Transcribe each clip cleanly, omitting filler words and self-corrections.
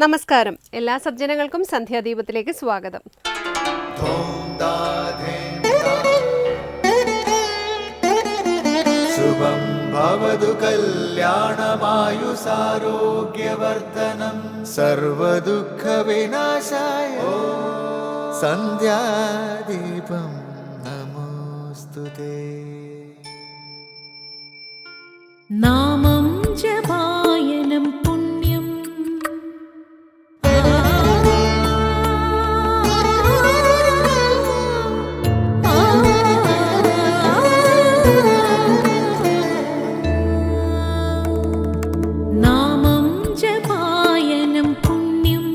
നമസ്കാരം. എല്ലാ സജ്ജനങ്ങൾക്കും സന്ധ്യാദീപത്തിലേക്ക് സ്വാഗതം. ശുഭം ഭവതു കല്യാണമായുസാരോഗ്യവർദ്ധനം സർവദുഃഖ വിനാശായ സന്ധ്യാദീപം നമോസ്തുതേ. നാമം ജപായനം പുണ്യം നാമം ജപായനം പുണ്യം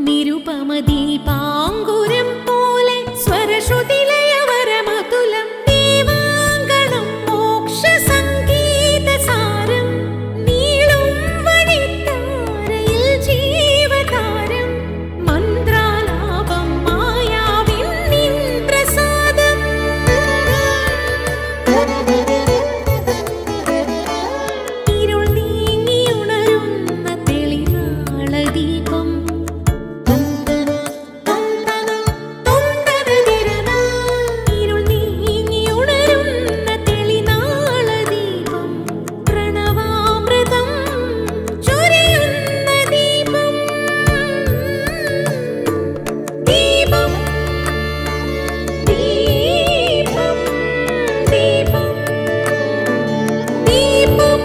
നിരുപമദീപാങ്കുരം പോലെ സ്വരശ്രുതിലയവരമതുലം ദീവാങ്കണം മോക്ഷസംഗീതസാരം നീളും വഴിത്താരയിൽ ജീവതാരം മന്ത്രാലാപം മായാവിൻ നിൻ പ്രസാദം. ഇരുൾ നീങ്ങിയുണരുന്ന തെളിനാളദീപം ഇരുൾ നീങ്ങിയുണരുന്ന തെളിനാളദീപം പ്രണവാമൃതം ചൊരിയുന്ന ദീപം. ദീപം ദീപം ദീപം ദീപം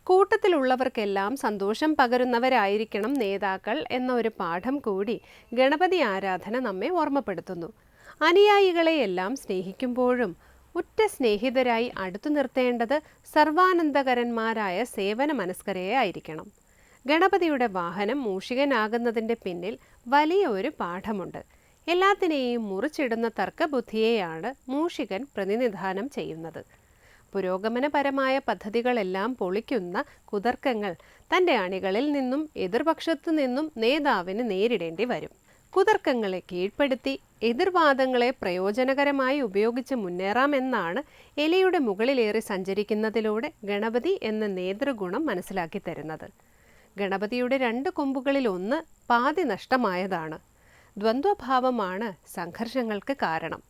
കൂട്ടത്തിലുള്ളവർക്കെല്ലാം സന്തോഷം പകരുന്നവരായിരിക്കണം നേതാക്കൾ എന്ന ഒരു പാഠം കൂടി ഗണപതി ആരാധന നമ്മെ ഓർമ്മപ്പെടുത്തുന്നു. അനുയായികളെയെല്ലാം സ്നേഹിക്കുമ്പോഴും ഉറ്റ സ്നേഹിതരായി അടുത്തു നിർത്തേണ്ടത് സർവാനന്ദകരന്മാരായ സേവന മനസ്കരെ ആയിരിക്കണം. ഗണപതിയുടെ വാഹനം മൂഷികനാകുന്നതിൻ്റെ പിന്നിൽ വലിയ ഒരു പാഠമുണ്ട്. എല്ലാത്തിനെയും മുറിച്ചിടുന്ന തർക്കബുദ്ധിയെയാണ് മൂഷികൻ പ്രതിനിധാനം ചെയ്യുന്നത്. പുരോഗമനപരമായ പദ്ധതികളെല്ലാം പൊളിക്കുന്ന കുതർക്കങ്ങൾ തൻ്റെ അണികളിൽ നിന്നും എതിർപക്ഷത്തു നിന്നും നേതാവിന് നേരിടേണ്ടി വരും. കുതർക്കങ്ങളെ കീഴ്പ്പെടുത്തി എതിർവാദങ്ങളെ പ്രയോജനകരമായി ഉപയോഗിച്ച് മുന്നേറാമെന്നാണ് എലിയുടെ മുകളിലേറി സഞ്ചരിക്കുന്നതിലൂടെ ഗണപതി എന്ന നേതൃഗുണം മനസ്സിലാക്കി തരുന്നത്. ഗണപതിയുടെ 2 കൊമ്പുകളിൽ ഒന്ന് പാതി നഷ്ടമായതാണ്. ദ്വന്ദ്വഭാവമാണ് സംഘർഷങ്ങൾക്ക് കാരണം.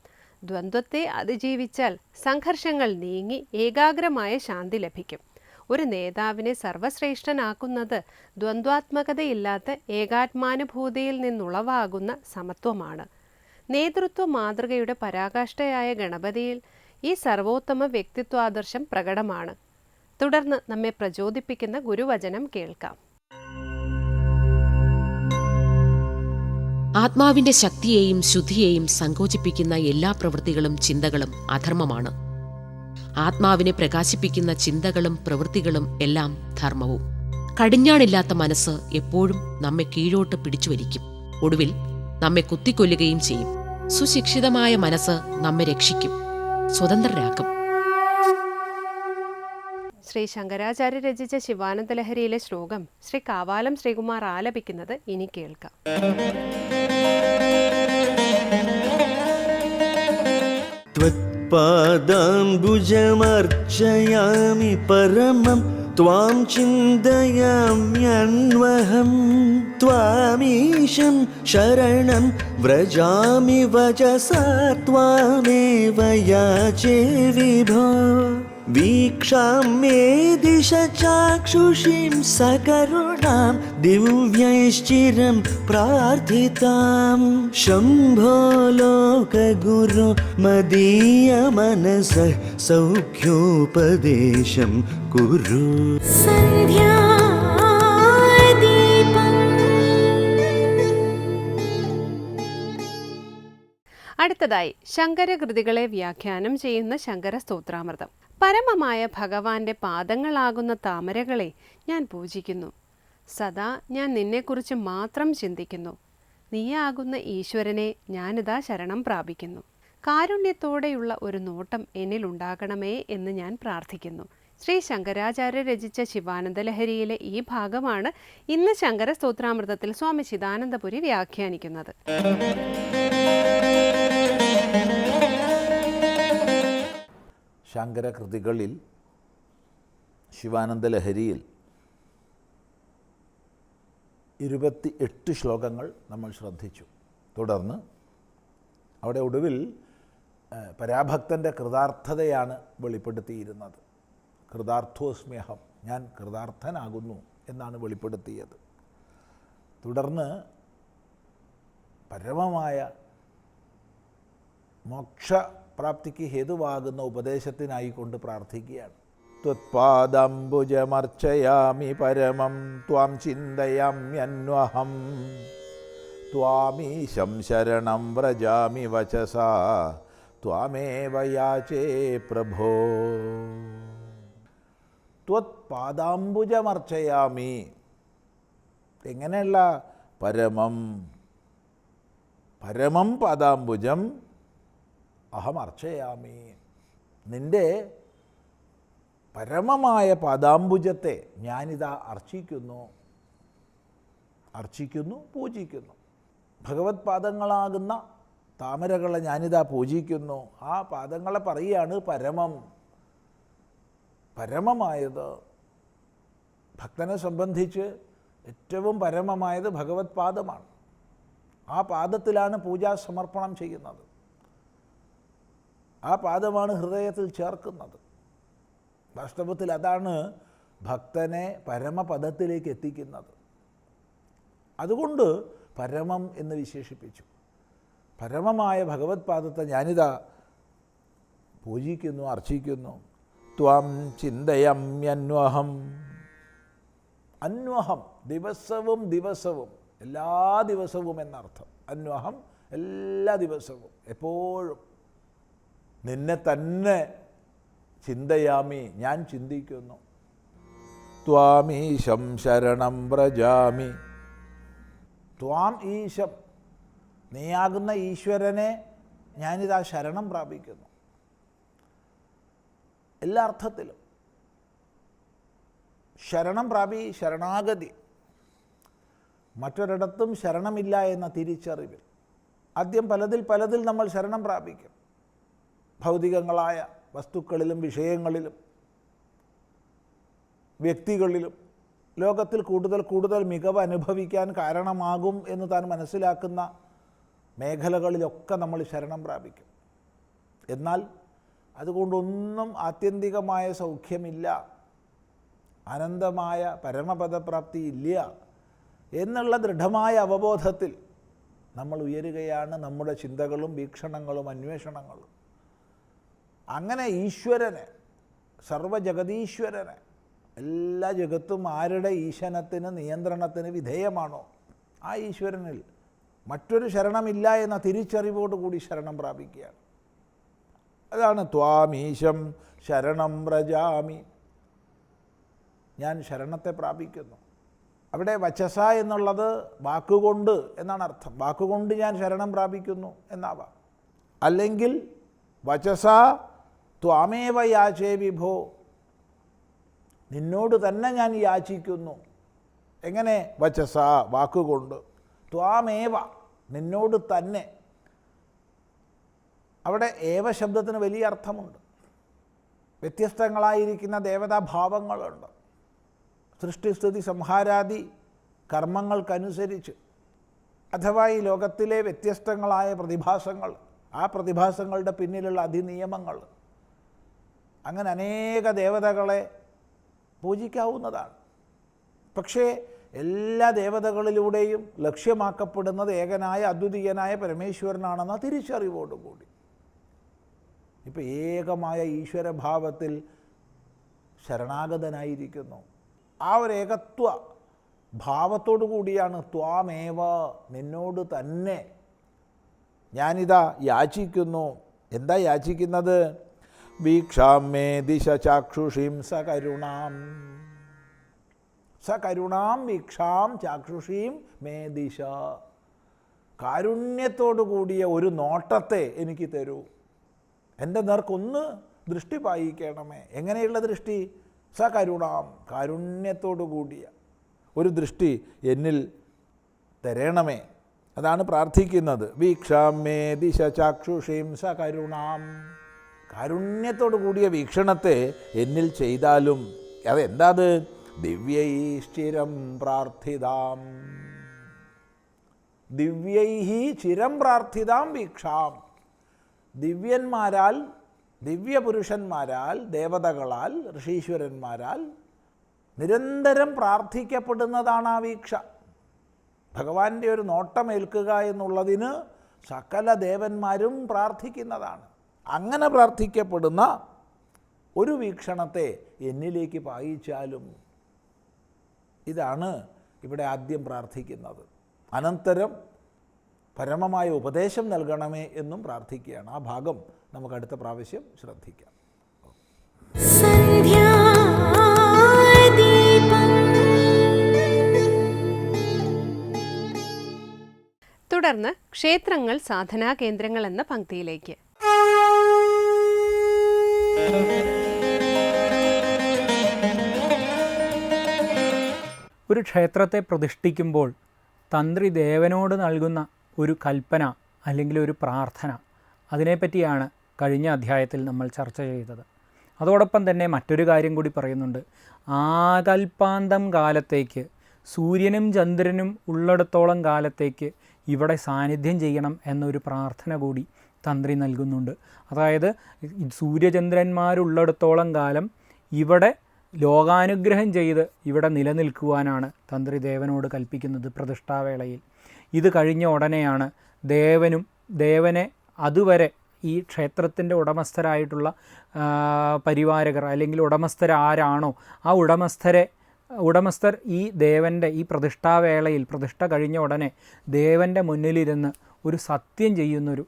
ദ്വന്ദ്വത്തെ അതിജീവിച്ചാൽ സംഘർഷങ്ങൾ നീങ്ങി ഏകാഗ്രമായ ശാന്തി ലഭിക്കും. ഒരു നേതാവിനെ സർവശ്രേഷ്ഠനാക്കുന്നത് ദ്വന്ദ്വാത്മകതയില്ലാത്ത ഏകാത്മാനുഭൂതിയിൽ നിന്നുളവാകുന്ന സമത്വമാണ്. നേതൃത്വ മാതൃകയുടെ പരാകാഷ്ഠയായ ഗണപതിയിൽ ഈ സർവോത്തമ വ്യക്തിത്വാദർശം പ്രകടമാണ്. തുടർന്ന് നമ്മെ പ്രചോദിപ്പിക്കുന്ന ഗുരുവചനം കേൾക്കാം. ആത്മാവിന്റെ ശക്തിയെയും ശുദ്ധിയെയും സങ്കോചിപ്പിക്കുന്ന എല്ലാ പ്രവൃത്തികളും ചിന്തകളും അധർമ്മമാണ്. ആത്മാവിനെ പ്രകാശിപ്പിക്കുന്ന ചിന്തകളും പ്രവൃത്തികളും എല്ലാം ധർമ്മവും. കടിഞ്ഞാണില്ലാത്ത മനസ്സ് എപ്പോഴും നമ്മെ കീഴോട്ട് പിടിച്ചുവലിക്കും. ഒടുവിൽ നമ്മെ കുത്തിക്കൊല്ലുകയും ചെയ്യും. സുശിക്ഷിതമായ മനസ്സ് നമ്മെ രക്ഷിക്കും, സ്വതന്ത്രരാക്കും. ശ്രീ ശങ്കരാചാര്യ രചിച്ച ശിവാനന്ദലഹരിയിലെ ശ്ലോകം ശ്രീ കാവാലം ശ്രീകുമാർ ആലപിക്കുന്നത് ഇനി കേൾക്കാം. ത്വത്പാദാംബുജമർച്ചയാമി പരമം ത്വാം ചിന്തയാമ്യന്വഹം ത്വാമീശം ശരണം വ്രജാമി വചസാ ത്വാമേവ യാചേ വിഭോ. വീക്ഷാമ്യേ ദിശ ചാക്ഷുഷീം സകരുണാം ദിവ്യൈശ്ചിരം പ്രാർത്ഥിതാം. ശംഭോ ലോകഗുരു മദീയ മനസഃ സൗഖ്യോപദേശം കുരു. അടുത്തതായി ശങ്കരകൃതികളെ വ്യാഖ്യാനം ചെയ്യുന്ന ശങ്കര സ്തോത്രാമൃതം. പരമമായ ഭഗവാന്റെ പാദങ്ങളാകുന്ന താമരകളെ ഞാൻ പൂജിക്കുന്നു. സദാ ഞാൻ നിന്നെക്കുറിച്ച് മാത്രം ചിന്തിക്കുന്നു. നീയാകുന്ന ഈശ്വരനെ ഞാനിതാ ശരണം പ്രാപിക്കുന്നു. കാരുണ്യത്തോടെയുള്ള ഒരു നോട്ടം എന്നിലുണ്ടാകണമേ എന്ന് ഞാൻ പ്രാർത്ഥിക്കുന്നു. ശ്രീ ശങ്കരാചാര്യ രചിച്ച ശിവാനന്ദലഹരിയിലെ ഈ ഭാഗമാണ് ഇന്ന് ശങ്കര സ്തോത്രാമൃതത്തിൽ സ്വാമി ചിദാനന്ദപുരി വ്യാഖ്യാനിക്കുന്നത്. ശങ്കരകൃതികളിൽ ശിവാനന്ദ ലഹരിയിൽ 28 ശ്ലോകങ്ങൾ നമ്മൾ ശ്രദ്ധിച്ചു. തുടർന്ന് അവിടെ ഒടുവിൽ പരാഭക്തൻ്റെ കൃതാർത്ഥതയാണ് വെളിപ്പെടുത്തിയിരുന്നത്. കൃതാർത്ഥോസ്മ്യഹം, ഞാൻ കൃതാർത്ഥനാകുന്നു എന്നാണ് വെളിപ്പെടുത്തിയത്. തുടർന്ന് പരമമായ മോക്ഷപ്രാപ്തിക്ക് ഹേതുവാകുന്ന ഉപദേശത്തിനായിക്കൊണ്ട് പ്രാർത്ഥിക്കുകയാണ്. ത്വത്പാദംബുജമർച്ചയാമി പരമം ത്വാം ചിന്തയാമ്യന്വഹം ത്വാമീശം ശരണം വ്രജാമി വചസാ ത്വാമേവ യാചേ പ്രഭോ. ത്വത്പാദാംബുജമർച്ചയാമി, എങ്ങനെയുള്ള പരമം പരമം പാദാംബുജം അഹം അർച്ചയാമി, നിൻ്റെ പരമമായ പാദാംബുജത്തെ ഞാനിതാ അർച്ചിക്കുന്നു, പൂജിക്കുന്നു. ഭഗവത് പാദങ്ങളാകുന്ന താമരകളെ ഞാനിതാ പൂജിക്കുന്നു. ആ പാദങ്ങളെ പറയുകയാണ് പരമം. പരമമായത് ഭക്തനെ സംബന്ധിച്ച് ഏറ്റവും പരമമായത് ഭഗവത് പാദമാണ്. ആ പാദത്തിലാണ് പൂജാ സമർപ്പണം ചെയ്യുന്നത്. ആ പാദമാണ് ഹൃദയത്തിൽ ചേർക്കുന്നത്. വാസ്തവത്തിൽ അതാണ് ഭക്തനെ പരമപദത്തിലേക്ക് എത്തിക്കുന്നത്. അതുകൊണ്ട് പരമം എന്ന് വിശേഷിപ്പിച്ചു. പരമമായ ഭഗവത് പാദത്തെ ഞാനിതാ പൂജിക്കുന്നു, അർച്ചിക്കുന്നു. ത്വം ചിന്തയമ്യന്വഹം, അന്വഹം ദിവസവും ദിവസവും, എല്ലാ ദിവസവും എന്നർത്ഥം. അന്വഹം എല്ലാ ദിവസവും, എപ്പോഴും നിന്നെ തന്നെ ചിന്തയാമി, ഞാൻ ചിന്തിക്കുന്നു. ത്വാമീശം ശരണം വ്രജാമി, ത്വാം ഈശം, നീയാകുന്ന ഈശ്വരനെ ഞാനിതാ ശരണം പ്രാപിക്കുന്നു. എല്ലാ അർത്ഥത്തിലും ശരണം ശരണാഗതി. മറ്റൊരിടത്തും ശരണമില്ല എന്ന തിരിച്ചറിവിൽ ആദ്യം പലതിൽ നമ്മൾ ശരണം പ്രാപിക്കും. ഭൗതികങ്ങളായ വസ്തുക്കളിലും വിഷയങ്ങളിലും വ്യക്തികളിലും ലോകത്തിൽ കൂടുതൽ മികവ് അനുഭവിക്കാൻ കാരണമാകും എന്ന് താൻ മനസ്സിലാക്കുന്ന മേഖലകളിലൊക്കെ നമ്മൾ ശരണം പ്രാപിക്കും. എന്നാൽ അതുകൊണ്ടൊന്നും ആത്യന്തികമായ സൗഖ്യമില്ല, അനന്തമായ പരമപദപ്രാപ്തി ഇല്ല എന്നുള്ള ദൃഢമായ അവബോധത്തിൽ നമ്മൾ ഉയരുകയാണ് നമ്മുടെ ചിന്തകളും വീക്ഷണങ്ങളും അന്വേഷണങ്ങളും. അങ്ങനെ ഈശ്വരനെ, സർവജഗതീശ്വരനെ, എല്ലാ ജഗത്തും ആരുടെ ഈശനത്തിന് നിയന്ത്രണത്തിന് വിധേയമാണോ ആ ഈശ്വരനിൽ മറ്റൊരു ശരണമില്ല എന്ന തിരിച്ചറിവോടുകൂടി ശരണം പ്രാപിക്കുകയാണ്. അതാണ് ത്വാമീശം ശരണം വ്രജാമി, ഞാൻ ശരണത്തെ പ്രാപിക്കുന്നു. അവിടെ വചസ എന്നുള്ളത് വാക്കുകൊണ്ട് എന്നാണ് അർത്ഥം. വാക്കുകൊണ്ട് ഞാൻ ശരണം പ്രാപിക്കുന്നു എന്നാവാം. അല്ലെങ്കിൽ വചസ ത്വാമേവ യാചേ വിഭോ, നിന്നോട് തന്നെ ഞാൻ യാചിക്കുന്നു. എങ്ങനെ? വചസ, വാക്കുകൊണ്ട്. ത്വാമേവ, നിന്നോട് തന്നെ. അവിടെ ഏവ ശബ്ദത്തിന് വലിയ അർത്ഥമുണ്ട്. വ്യത്യസ്തങ്ങളായിരിക്കുന്ന ദേവതാഭാവങ്ങളുണ്ട്. സൃഷ്ടിസ്ഥിതി സംഹാരാദി കർമ്മങ്ങൾക്കനുസരിച്ച്, അഥവാ ഈ ലോകത്തിലെ വ്യത്യസ്തങ്ങളായ പ്രതിഭാസങ്ങൾ, ആ പ്രതിഭാസങ്ങളുടെ പിന്നിലുള്ള അധിനിയമങ്ങൾ, അങ്ങനെ അനേക ദേവതകളെ പൂജിക്കാവുന്നതാണ്. പക്ഷേ എല്ലാ ദേവതകളിലൂടെയും ലക്ഷ്യമാക്കപ്പെടുന്നത് ഏകനായ അദ്വിതീയനായ പരമേശ്വരനാണെന്ന തിരിച്ചറിവോടുകൂടി ഇപ്പം ഏകമായ ഈശ്വരഭാവത്തിൽ ശരണാഗതനായിരിക്കുന്നു. ആ ഒരു ഏകത്വ ഭാവത്തോടു കൂടിയാണ് ത്വാമേവ, നിന്നോട് തന്നെ ഞാനിതാ യാചിക്കുന്നു. എന്താ യാചിക്കുന്നത്? വീക്ഷാം മേ ദിശ ചാക്ഷുഷീം സകരുണാം, സകരുണാം വീക്ഷാം ചാക്ഷുഷീം മേ ദിശ, കാരുണ്യത്തോടു കൂടിയ ഒരു നോട്ടത്തെ എനിക്ക് തരൂ. എൻ്റെ നേർക്കൊന്ന് ദൃഷ്ടി പായിക്കണമേ. എങ്ങനെയുള്ള ദൃഷ്ടി? സകരുണാം, കാരുണ്യത്തോടു കൂടിയ ഒരു ദൃഷ്ടി എന്നിൽ തരണമേ. അതാണ് പ്രാർത്ഥിക്കുന്നത്. വീക്ഷാം മേ ദിശ ചാക്ഷുഷീം സകരുണാം, കാരുണ്യത്തോടു കൂടിയ വീക്ഷണത്തെ എന്നിൽ ചെയ്താലും അതെന്താ? അത് ദിവ്യൈശ്ചിരം പ്രാർത്ഥിതാം, ദിവ്യൈഹി ചിരം പ്രാർത്ഥിതാം വീക്ഷാം. ദിവ്യന്മാരാൽ, ദിവ്യപുരുഷന്മാരാൽ, ദേവതകളാൽ, ഋഷീശ്വരന്മാരാൽ നിരന്തരം പ്രാർത്ഥിക്കപ്പെടുന്നതാണ് ആ വീക്ഷ. ഭഗവാന്റെ ഒരു നോട്ടമേൽക്കുക എന്നുള്ളതിന് സകല ദേവന്മാരും പ്രാർത്ഥിക്കുന്നതാണ്. അങ്ങനെ പ്രാർത്ഥിക്കപ്പെടുന്ന ഒരു വീക്ഷണത്തെ എന്നിലേക്ക് പായിച്ചാലും, ഇതാണ് ഇവിടെ ആദ്യം പ്രാർത്ഥിക്കുന്നത്. അനന്തരം പരമമായ ഉപദേശം നൽകണമേ എന്നും പ്രാർത്ഥിക്കുകയാണ്. ആ ഭാഗം നമുക്ക് അടുത്ത പ്രാവശ്യം ശ്രദ്ധിക്കാം. തുടർന്ന് ക്ഷേത്രങ്ങൾ സാധനാ കേന്ദ്രങ്ങൾ എന്ന പങ്ക്തിയിലേക്ക്. ഒരു ക്ഷേത്രത്തെ പ്രതിഷ്ഠിക്കുമ്പോൾ തന്ത്രി ദേവനോട് നൽകുന്ന ഒരു കൽപ്പന അല്ലെങ്കിൽ ഒരു പ്രാർത്ഥന, അതിനെപ്പറ്റിയാണ് കഴിഞ്ഞ അധ്യായത്തിൽ നമ്മൾ ചർച്ച ചെയ്തത്. അതോടൊപ്പം തന്നെ മറ്റൊരു കാര്യം കൂടി പറയുന്നുണ്ട്. ആകൽപ്പാന്തം കാലത്തേക്ക്, സൂര്യനും ചന്ദ്രനും ഉള്ളിടത്തോളം കാലത്തേക്ക് ഇവിടെ സാന്നിധ്യം ചെയ്യണം എന്നൊരു പ്രാർത്ഥന കൂടി തന്ത്രി നൽകുന്നുണ്ട്. അതായത് സൂര്യചന്ദ്രന്മാരുള്ളിടത്തോളം കാലം ഇവിടെ ലോകാനുഗ്രഹം ചെയ്ത് ഇവിടെ നിലനിൽക്കുവാനാണ് തന്ത്രി ദേവനോട് കൽപ്പിക്കുന്നത് പ്രതിഷ്ഠാവേളയിൽ. ഇത് കഴിഞ്ഞ ഉടനെയാണ് ദേവനെ അതുവരെ ഈ ക്ഷേത്രത്തിൻ്റെ ഉടമസ്ഥരായിട്ടുള്ള പരിവാരകർ അല്ലെങ്കിൽ ഉടമസ്ഥരാരാണോ ആ ഉടമസ്ഥർ ഈ ദേവൻ്റെ ഈ പ്രതിഷ്ഠാവേളയിൽ, പ്രതിഷ്ഠ കഴിഞ്ഞ ഉടനെ ദേവൻ്റെ മുന്നിലിരുന്ന് ഒരു സത്യം ചെയ്യുന്നൊരു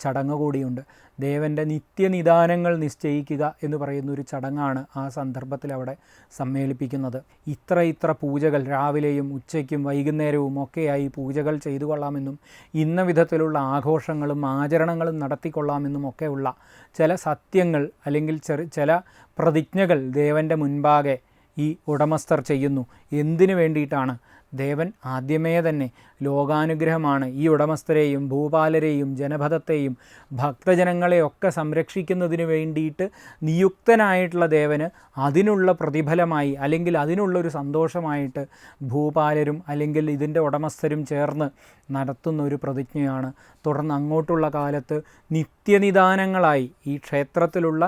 ചടങ്ങ് കൂടിയുണ്ട്. ദേവൻ്റെ നിത്യനിദാനങ്ങൾ നിശ്ചയിക്കുക എന്ന് പറയുന്ന ഒരു ചടങ്ങാണ് ആ സന്ദർഭത്തിൽ അവിടെ സമ്മേളിപ്പിക്കുന്നത്. ഇത്ര പൂജകൾ രാവിലെയും ഉച്ചയ്ക്കും വൈകുന്നേരവും ഒക്കെയായി പൂജകൾ ചെയ്തു കൊള്ളാമെന്നും ഇന്ന വിധത്തിലുള്ള ആഘോഷങ്ങളും ആചരണങ്ങളും നടത്തിക്കൊള്ളാമെന്നും ഒക്കെയുള്ള ചില സത്യങ്ങൾ അല്ലെങ്കിൽ ചില പ്രതിജ്ഞകൾ ദേവൻ്റെ മുൻപാകെ ഈ ഉടമസ്ഥർ ചെയ്യുന്നു. എന്തിനു വേണ്ടിയിട്ടാണ്? ദേവൻ ആദ്യമേ തന്നെ ലോകാനുഗ്രഹമാണ്. ഈ ഉടമസ്ഥരെയും ഭൂപാലരെയും ജനപദത്തെയും ഭക്തജനങ്ങളെയൊക്കെ സംരക്ഷിക്കുന്നതിന് വേണ്ടിയിട്ട് നിയുക്തനായിട്ടുള്ള ദേവന് അതിനുള്ള പ്രതിഫലമായി അല്ലെങ്കിൽ അതിനുള്ളൊരു സന്തോഷമായിട്ട് ഭൂപാലരും അല്ലെങ്കിൽ ഇതിൻ്റെ ഉടമസ്ഥരും ചേർന്ന് നടത്തുന്ന ഒരു പ്രതിജ്ഞയാണ്. തുടർന്ന് അങ്ങോട്ടുള്ള കാലത്ത് നിത്യനിദാനങ്ങളായി ഈ ക്ഷേത്രത്തിലുള്ള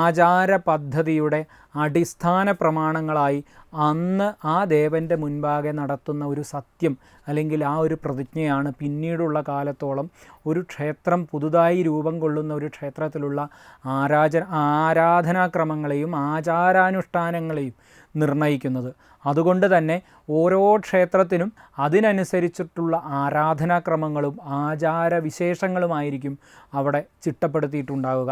ആചാര പദ്ധതിയുടെ അടിസ്ഥാന പ്രമാണങ്ങളായി അന്ന് ആ ദേവൻ്റെ മുൻപാകെ നടത്തുന്ന ഒരു സത്യം അല്ലെങ്കിൽ ആ ഒരു പ്രതിജ്ഞയാണ് പിന്നീടുള്ള കാലത്തോളം ഒരു ക്ഷേത്രം പുതുതായി രൂപം കൊള്ളുന്ന ഒരു ക്ഷേത്രത്തിലുള്ള ആരാധനാക്രമങ്ങളെയും ആചാരാനുഷ്ഠാനങ്ങളെയും നിർണയിക്കുന്നത്. അതുകൊണ്ട് തന്നെ ഓരോ ക്ഷേത്രത്തിനും അതിനനുസരിച്ചിട്ടുള്ള ആരാധനാക്രമങ്ങളും ആചാരവിശേഷങ്ങളുമായിരിക്കും അവിടെ ചിട്ടപ്പെടുത്തിയിട്ടുണ്ടാവുക.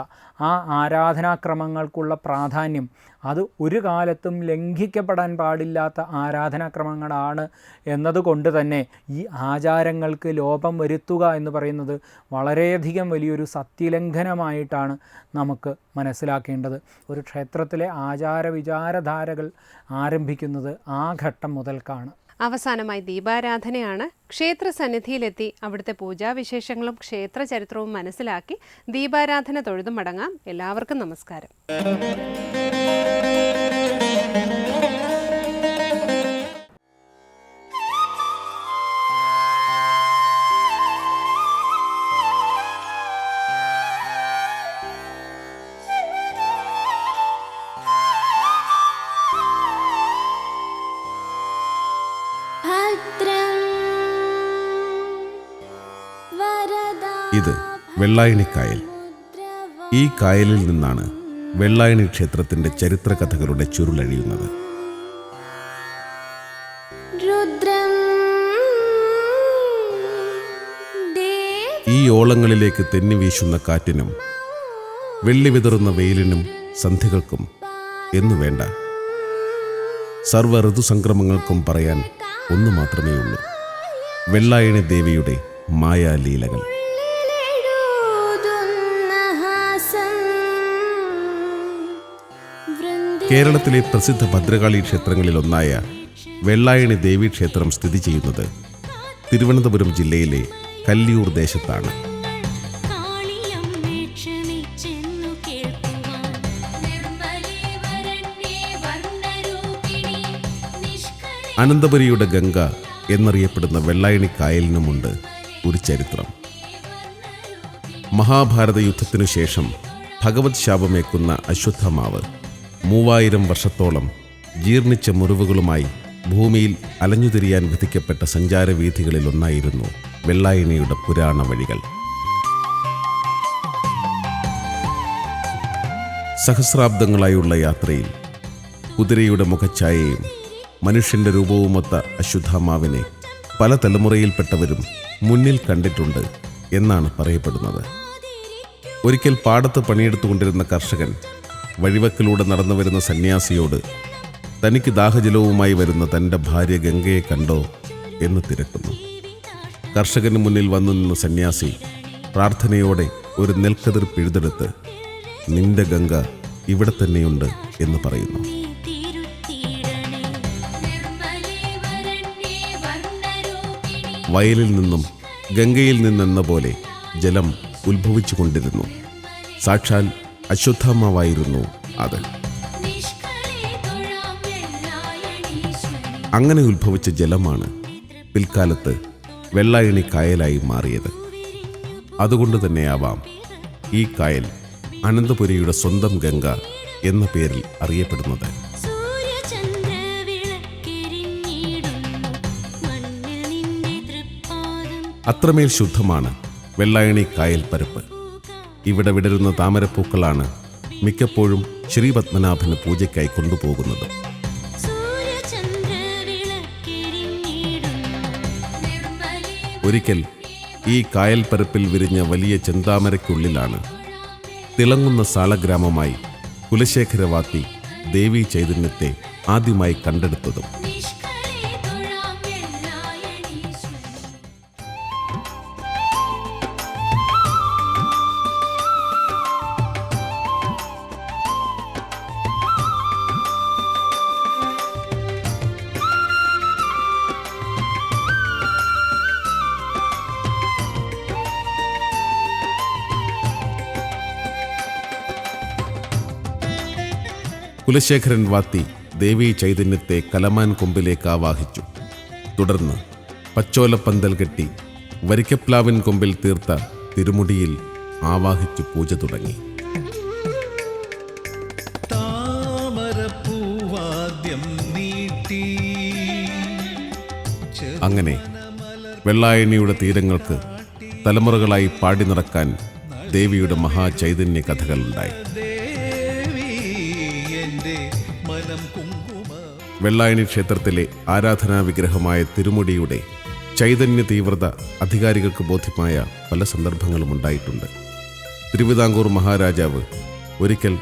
ആ ആരാധനാക്രമങ്ങൾക്കുള്ള പ്രാധാന്യം അത് ഒരു കാലത്തും ലംഘിക്കപ്പെടാൻ പാടില്ലാത്ത ആരാധനാക്രമങ്ങളാണ് എന്നതുകൊണ്ട് തന്നെ ഈ ആചാരങ്ങൾക്ക് ലോപം വരുത്തുക എന്ന് പറയുന്നത് വളരെയധികം വലിയൊരു സത്യലംഘനമായിട്ടാണ് നമുക്ക് മനസ്സിലാക്കേണ്ടത്. ഒരു ക്ഷേത്രത്തിലെ ആചാരവിചാരധാരകൾ ആരംഭിക്കുന്നത് ആ ഘട്ടം മുതൽക്കാണ്. അവസാനമായി ദീപാരാധനയാണ്. ക്ഷേത്ര സന്നിധിയിലെത്തി അവിടുത്തെ പൂജാവിശേഷങ്ങളും ക്ഷേത്ര ചരിത്രവും മനസ്സിലാക്കി ദീപാരാധന തൊഴുതു മടങ്ങാം. എല്ലാവർക്കും നമസ്കാരം. ഇത് വെള്ളായണിക്കായൽ. ഈ കായലിൽ നിന്നാണ് വെള്ളായണി ക്ഷേത്രത്തിന്റെ ചരിത്രകഥകളുടെ ചുരുളഴിയുന്നത്. ഈ ഓളങ്ങളിലേക്ക് തെന്നി വീശുന്ന കാറ്റിനും വെള്ളി വിതറുന്ന വെയിലിനും സന്ധ്യകൾക്കും എന്നു വേണ്ട, സർവ്വ ഋതുസംക്രമങ്ങൾക്കും പറയാൻ ഒന്നു മാത്രമേ ഉള്ളൂ: വെള്ളായണി ദേവിയുടെ മായാലീലകൾ. കേരളത്തിലെ പ്രസിദ്ധ ഭദ്രകാളി ക്ഷേത്രങ്ങളിലൊന്നായ വെള്ളായണി ദേവീക്ഷേത്രം സ്ഥിതി ചെയ്യുന്നത് തിരുവനന്തപുരം ജില്ലയിലെ കല്ലിയൂർ ദേശത്താണ്. അനന്തപുരിയുടെ ഗംഗ എന്നറിയപ്പെടുന്ന വെള്ളായണി കായലിനുമുണ്ട് ഒരു ചരിത്രം. മഹാഭാരത യുദ്ധത്തിനു ശേഷം ഭഗവത് ശാപമേക്കുന്ന അശ്വത്ഥമാവ് 3000 വർഷത്തോളം ജീർണിച്ച മുറിവുകളുമായി ഭൂമിയിൽ അലഞ്ഞുതിരിയാൻ വിധിക്കപ്പെട്ട സഞ്ചാരവീഥികളിലൊന്നായിരുന്നു വെള്ളായണിയുടെ പുരാണ വഴികൾ. സഹസ്രാബ്ദങ്ങളായുള്ള യാത്രയിൽ കുതിരയുടെ മുഖഛായയും മനുഷ്യന്റെ രൂപവുമൊത്ത അശ്വത്ഥമാവിനെ പല തലമുറയിൽപ്പെട്ടവരും മുന്നിൽ കണ്ടിട്ടുണ്ട് എന്നാണ് പറയപ്പെടുന്നത്. ഒരിക്കൽ പാടത്ത് പണിയെടുത്തുകൊണ്ടിരുന്ന കർഷകൻ വഴിവക്കിലൂടെ നടന്നു വരുന്ന സന്യാസിയോട് തനിക്ക് ദാഹജലവുമായി വരുന്ന തൻ്റെ ഭാര്യ ഗംഗയെ കണ്ടോ എന്ന് തിരക്കുന്നു. കർഷകന് മുന്നിൽ വന്നു നിന്ന സന്യാസി പ്രാർത്ഥനയോടെ ഒരു നെൽക്കതിർ പിഴുതെടുത്ത് നിന്റെ ഗംഗ ഇവിടെ തന്നെയുണ്ട് എന്ന് പറയുന്നു. വയലിൽ നിന്നും ഗംഗയിൽ നിന്നെന്ന പോലെ ജലം ഉത്ഭവിച്ചു കൊണ്ടിരുന്നു. സാക്ഷാൽ അശ്വത്ഥമാവായിരുന്നു അത്. അങ്ങനെ ഉത്ഭവിച്ച ജലമാണ് പിൽക്കാലത്ത് വെള്ളായണി കായലായി മാറിയത്. അതുകൊണ്ട് തന്നെയാവാം ഈ കായൽ അനന്തപുരിയുടെ സ്വന്തം ഗംഗ എന്ന പേരിൽ അറിയപ്പെടുന്നത്. അത്രമേൽ ശുദ്ധമാണ് വെള്ളായണി കായൽ പരപ്പ്. ഇവിടെ വിടരുന്ന താമരപ്പൂക്കളാണ് മിക്കപ്പോഴും ശ്രീപത്മനാഭന് പൂജയ്ക്കായി കൊണ്ടുപോകുന്നത്. ഒരിക്കൽ ഈ കായൽ പരപ്പിൽ വിരിഞ്ഞ വലിയ ചെന്താമരയ്ക്കുള്ളിലാണ് തിളങ്ങുന്ന സാളഗ്രാമമായി കുലശേഖരവാത്തി ദേവീ ചൈതന്യത്തെ ആദ്യമായി കണ്ടെടുത്തതും. കുലശേഖരൻ വാത്തി ദേവീ ചൈതന്യത്തെ കലമാൻ കൊമ്പിലേക്ക് ആവാഹിച്ചു. തുടർന്ന് പച്ചോലപ്പന്തൽ കെട്ടി വരിക്കപ്ലാവിൻ കൊമ്പിൽ തീർത്ത തിരുമുടിയിൽ ആവാഹിച്ചു പൂജ തുടങ്ങി. അങ്ങനെ വെള്ളായണിയുടെ തീരങ്ങൾക്ക് തലമുറകളായി പാടി നടക്കാൻ ദേവിയുടെ മഹാചൈതന്യ കഥകളുണ്ടായി. വെള്ളായണി ക്ഷേത്രത്തിലെ ആരാധനാ വിഗ്രഹമായ തിരുമുടിയുടെ ചൈതന്യ തീവ്രത അധികാരികൾക്ക് ബോധ്യമായ പല സന്ദർഭങ്ങളും ഉണ്ടായിട്ടുണ്ട്. തിരുവിതാംകൂർ മഹാരാജാവ് ഒരിക്കൽ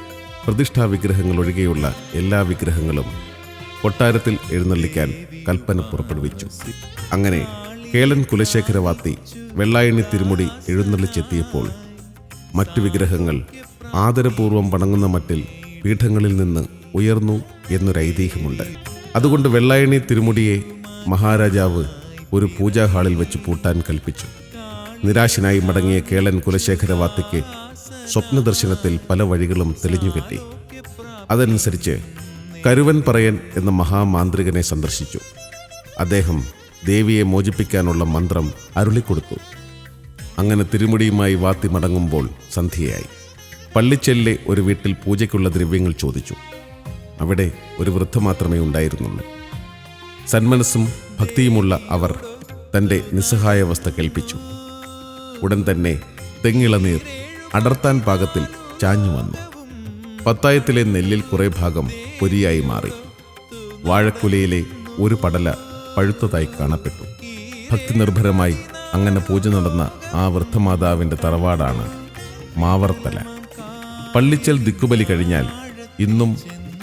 പ്രതിഷ്ഠാ വിഗ്രഹങ്ങൾ ഒഴികെയുള്ള എല്ലാ വിഗ്രഹങ്ങളും കൊട്ടാരത്തിൽ എഴുന്നള്ളിക്കാൻ കൽപ്പന പുറപ്പെടുവിച്ചു. അങ്ങനെ കേളൻ കുലശേഖരവാത്തി വെള്ളായണി തിരുമുടി എഴുന്നള്ളിച്ചെത്തിയപ്പോൾ മറ്റു വിഗ്രഹങ്ങൾ ആദരപൂർവ്വം വണങ്ങുന്ന മട്ടിൽ പീഠങ്ങളിൽ നിന്ന് ഉയർന്നു എന്നൊരൈതിഹ്യമുണ്ട്. അതുകൊണ്ട് വെള്ളായണി തിരുമുടിയെ മഹാരാജാവ് ഒരു പൂജാഹാളിൽ വെച്ച് പൂട്ടാൻ കൽപ്പിച്ചു. നിരാശനായി മടങ്ങിയ കേളൻ കുലശേഖരവാത്തിക്ക് സ്വപ്നദർശനത്തിൽ പല വഴികളും തെളിഞ്ഞുകെട്ടി. അതനുസരിച്ച് കരുവൻ പറയൻ എന്ന മഹാമാന്ത്രികനെ സന്ദർശിച്ചു. അദ്ദേഹം ദേവിയെ മോചിപ്പിക്കാനുള്ള മന്ത്രം അരുളിക്കൊടുത്തു. അങ്ങനെ തിരുമുടിയുമായി വാത്തി മടങ്ങുമ്പോൾ സന്ധ്യയായി. പള്ളിച്ചെല്ലിലെ ഒരു വീട്ടിൽ പൂജയ്ക്കുള്ള ദ്രവ്യങ്ങൾ ചോദിച്ചു. അവിടെ ഒരു വൃദ്ധ മാത്രമേ ഉണ്ടായിരുന്നുള്ളൂ. സന്മനസ്സും ഭക്തിയുമുള്ള അവർ തൻ്റെ നിസ്സഹായാവസ്ഥ കേൾപ്പിച്ചു. ഉടൻ തന്നെ തെങ്ങിളനീർ അടർത്താൻ പാകത്തിൽ ചാഞ്ഞു വന്നു. പത്തായത്തിലെ നെല്ലിൽ കുറേ ഭാഗം പൊരിയായി മാറി. വാഴക്കുലയിലെ ഒരു പടല പഴുത്തതായി കാണപ്പെട്ടു. ഭക്തി നിർഭരമായി അങ്ങനെ പൂജ നടന്ന ആ വൃദ്ധമാതാവിൻ്റെ തറവാടാണ് മാവർത്തല. പള്ളിച്ചൽ ദിക്കുബലി കഴിഞ്ഞാൽ ഇന്നും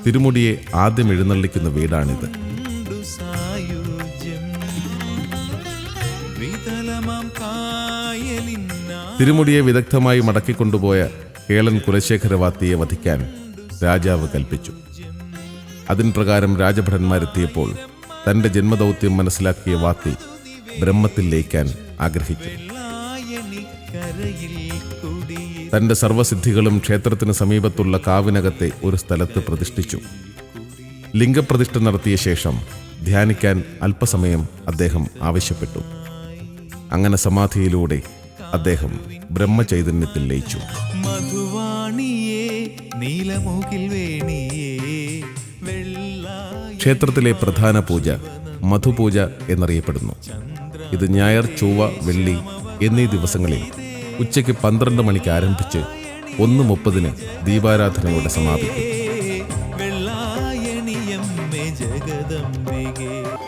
തിരുമുടിയെ ആദ്യം എഴുന്നള്ളിക്കുന്ന വീടാണിത്. തിരുമുടിയെ വിദഗ്ധമായി മടക്കിക്കൊണ്ടുപോയ കേളൻ കുലശേഖരവാത്തിയെ വധിക്കാൻ രാജാവ് കൽപ്പിച്ചു. അതിൻ പ്രകാരം രാജഭടന്മാരെത്തിയപ്പോൾ തൻ്റെ ജന്മദൗത്യം മനസ്സിലാക്കിയ വാത്തി ബ്രഹ്മത്തിൽ ലയിക്കാൻ ആഗ്രഹിച്ചു. തൻ്റെ സർവസിദ്ധികളും ക്ഷേത്രത്തിന് സമീപത്തുള്ള കാവിനകത്തെ ഒരു സ്ഥലത്ത് പ്രതിഷ്ഠിച്ചു. ലിംഗപ്രതിഷ്ഠ നടത്തിയ ശേഷം ധ്യാനിക്കാൻ അല്പസമയം അദ്ദേഹം ആവശ്യപ്പെട്ടു. അങ്ങനെ സമാധിയിലൂടെ അദ്ദേഹം ബ്രഹ്മചൈതന്യത്തിൽ ലയിച്ചു. മധുവാണിയേ നീലമുകിൽ വേണിയേ ക്ഷേത്രത്തിലെ പ്രധാന പൂജ മധുപൂജ എന്നറിയപ്പെടുന്നു. ഇത് ഞായർ, ചൊവ്വ, വെള്ളി എന്നീ ദിവസങ്ങളിൽ ഉച്ചയ്ക്ക് 12 മണിക്ക് ആരംഭിച്ച് 1:30 ദീപാരാധനയോടെ സമാപിക്കും.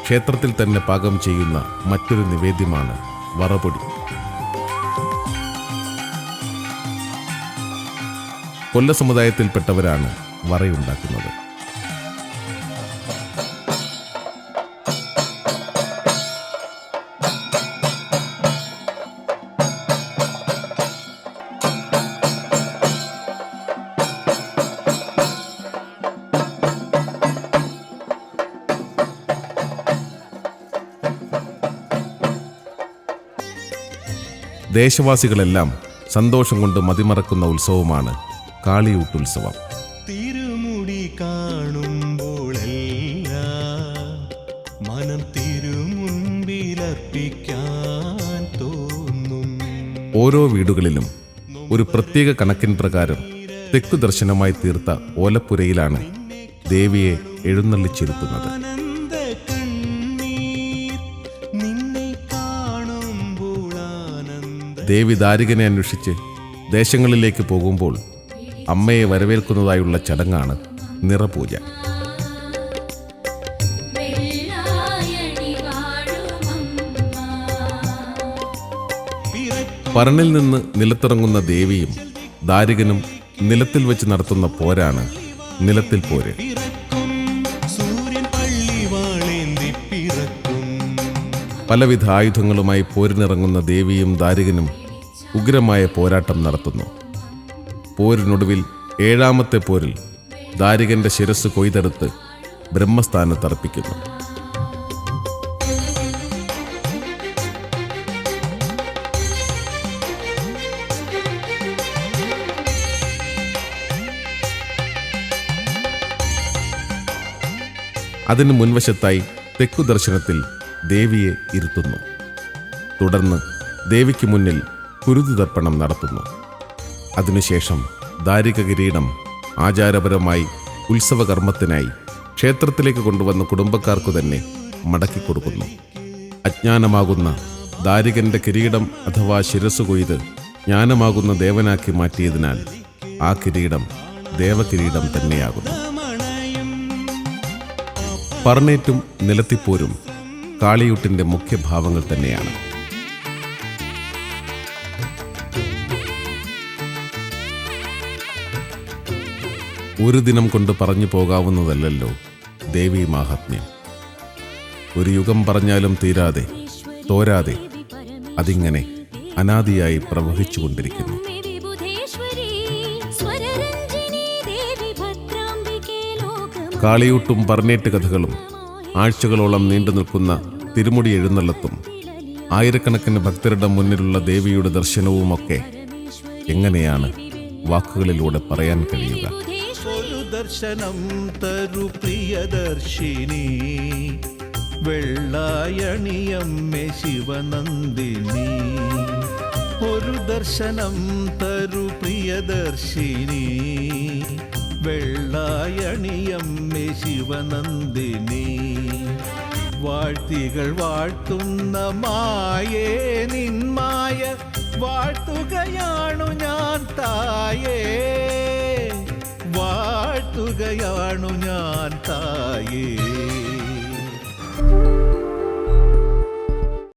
ക്ഷേത്രത്തിൽ തന്നെ പാകം ചെയ്യുന്ന മറ്റൊരു നിവേദ്യമാണ് വറപൊടി. കൊല്ല സമുദായത്തിൽപ്പെട്ടവരാണ് വറയുണ്ടാക്കുന്നത്. ദേശവാസികളെല്ലാം സന്തോഷം കൊണ്ട് മതിമറക്കുന്ന ഉത്സവമാണ് കാളിയൂട്ടുത്സവം. തിരുമുടി കാണുമ്പോഴെല്ലാം മനം തിരുമുൻപിലർപ്പിക്കാൻ തോന്നും. ഓരോ വീടുകളിലും ഒരു പ്രത്യേക കണക്കിൻ പ്രകാരം തെക്കു ദർശനമായി തീർത്ത ഓലപ്പുരയിലാണ് ദേവിയെ എഴുന്നള്ളിച്ചിരുത്തുന്നത്. ദേവി ദാരികനെ അന്വേഷിച്ച് ദേശങ്ങളിലേക്ക് പോകുമ്പോൾ അമ്മയെ വരവേൽക്കുന്നതായുള്ള ചടങ്ങാണ് നിറപൂജ. പറണിൽ നിന്ന് നിലത്തിറങ്ങുന്ന ദേവിയും ദാരികനും നിലത്തിൽ വെച്ച് നടത്തുന്ന പോരാണ് നിലത്തിൽ പോര്. പലവിധ ആയുധങ്ങളുമായി പോരിനിറങ്ങുന്ന ദേവിയും ദാരികനും ഉഗ്രമായ പോരാട്ടം നടത്തുന്നു. പോരിനൊടുവിൽ 7ാമത്തെ പോരിൽ ദാരികന്റെ ശിരസ് കൊയ്തെടുത്ത് ബ്രഹ്മസ്ഥാനത്തർപ്പിക്കുന്നു. അതിന് മുൻവശത്തായി തെക്കു ദർശനത്തിൽ ദേവിയെ ഇരുത്തുന്നു. തുടർന്ന് ദേവിക്ക് മുന്നിൽ കുരുതി തർപ്പണം നടത്തുന്നു. അതിനുശേഷം ദാരിക കിരീടം ആചാരപരമായി ഉത്സവകർമ്മത്തിനായി ക്ഷേത്രത്തിലേക്ക് കൊണ്ടുവന്ന കുടുംബക്കാർക്കു തന്നെ മടക്കിക്കൊടുക്കുന്നു. അജ്ഞാനമാകുന്ന ദാരികന്റെ കിരീടം അഥവാ ശിരസ് കൊയ്ത് ജ്ഞാനമാകുന്ന ദേവനാക്കി മാറ്റിയതിനാൽ ആ കിരീടം ദേവകിരീടം തന്നെയാകുന്നു. പറണേറ്റും നിലത്തിപ്പോരും കാളിയൂട്ടിന്റെ മുഖ്യഭാവങ്ങൾ തന്നെയാണ്. ഒരു ദിനം കൊണ്ട് പറഞ്ഞു പോകാവുന്നതല്ലല്ലോ ദേവീ മാഹാത്മ്യം. ഒരു യുഗം പറഞ്ഞാലും തീരാതെ തോരാതെ അതിങ്ങനെ അനാദിയായി പ്രവഹിച്ചുകൊണ്ടിരിക്കുന്നു. കാളിയൂട്ടും പറണേറ്റ് കഥകളും ആഴ്ചകളോളം നീണ്ടു നിൽക്കുന്ന തിരുമുടി എഴുന്നള്ളത്തും ആയിരക്കണക്കിന് ഭക്തരുടെ മുന്നിലുള്ള ദേവിയുടെ ദർശനവുമൊക്കെ എങ്ങനെയാണ് വാക്കുകളിലൂടെ പറയാൻ കഴിയുക? ഒരു ദർശനം തരു പ്രിയദർശിനി വെള്ളായണിയമ്മേ ശിവനന്ദിനി. ഒരു ദർശനം തരു പ്രിയദർശിനി വെള്ളായണിയമ്മേ ശിവനന്ദിനി. വാഴ്ത്തികൾ വാഴ്ത്തുന്ന മായേ നിന്മായ വാഴ്ത്തുകയാണു ഞാൻ തായേ, വാഴ്ത്തുകയാണു ഞാൻ തായേ.